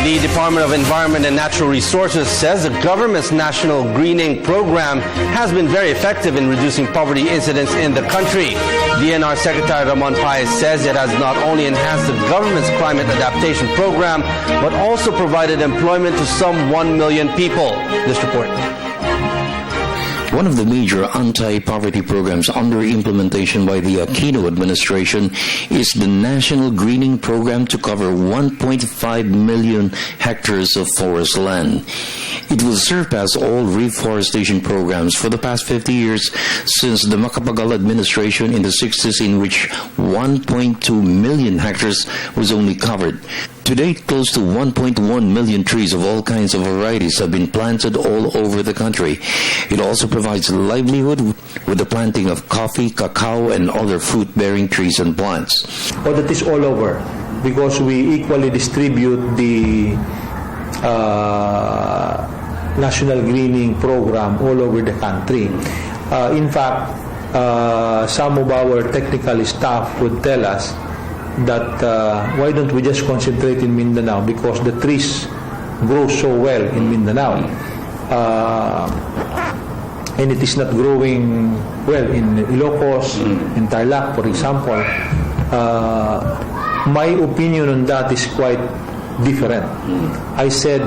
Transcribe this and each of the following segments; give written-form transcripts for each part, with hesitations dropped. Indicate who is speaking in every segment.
Speaker 1: The Department of Environment and Natural Resources says the government's national greening program has been very effective in reducing poverty incidents in the country. DNR Secretary Paje says it has not only enhanced the government's climate adaptation program, but also provided employment to some 1 million people. This report.
Speaker 2: One of the major anti-poverty programs under implementation by the Aquino administration is the National Greening Program to cover 1.5 million hectares of forest land. It will surpass all reforestation programs for the past 50 years since the Macapagal administration in the 60s, in which 1.2 million hectares was only covered. To date, close to 1.1 million trees of all kinds of varieties have been planted all over the country. It also provides livelihood with the planting of coffee, cacao, and other fruit-bearing trees and plants.
Speaker 3: But it is all over because we equally distribute the National Greening Program all over the country. In fact, some of our technical staff would tell us that why don't we just concentrate in Mindanao, because the trees grow so well in Mindanao, and it is not growing well in Ilocos, in Tarlac, for example. My opinion on that is quite different. I said,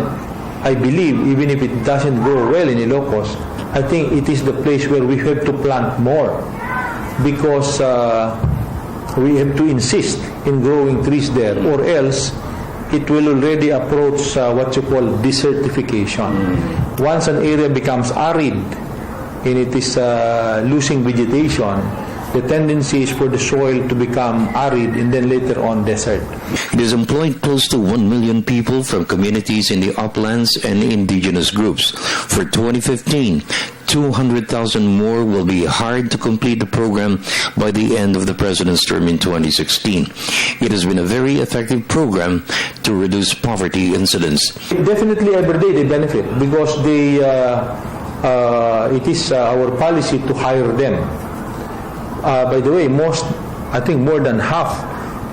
Speaker 3: I believe even if it doesn't grow well in Ilocos, I think it is the place where we have to plant more, because we have to insist in growing trees there, or else it will already approach what you call desertification. Once an area becomes arid and it is losing vegetation, the tendency is for the soil to become arid and then later on desert.
Speaker 2: It has employed close to 1 million people from communities in the uplands and indigenous groups. For 2015, 200,000 more will be hired to complete the program by the end of the President's term in 2016. It has been a very effective program to reduce poverty incidents.
Speaker 3: Definitely every day they benefit because they, it is our policy to hire them. By the way, I think more than half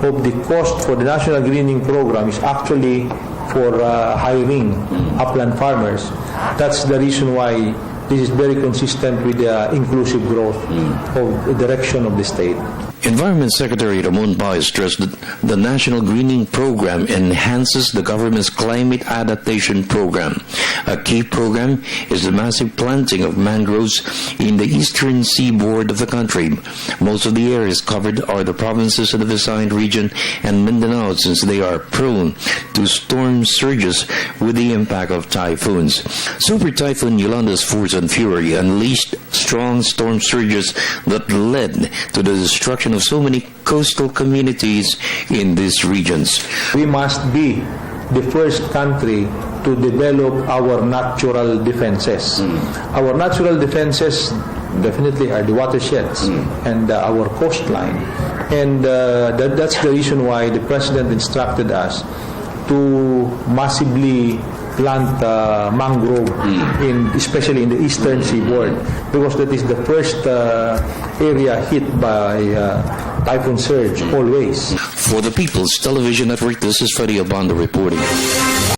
Speaker 3: of the cost for the National Greening Program is actually for hiring upland farmers. That's the reason why this is very consistent with the inclusive growth of the direction of the state.
Speaker 2: Environment Secretary Ramon Paje stressed that the National Greening Program enhances the government's climate adaptation program. A key program is the massive planting of mangroves in the eastern seaboard of the country. Most of the areas covered are the provinces of the Visayan region and Mindanao, since they are prone to storm surges with the impact of typhoons. Super Typhoon Yolanda's force and fury unleashed strong storm surges that led to the destruction of so many coastal communities in these regions.
Speaker 3: We must be the first country to develop our natural defenses. Our natural defenses definitely are the watersheds and our coastline. And that's the reason why the President instructed us to massively plant mangrove, especially in the eastern seaboard, because that is the first area hit by typhoon surge always.
Speaker 2: For the People's Television Network, this is Freddie Abando reporting.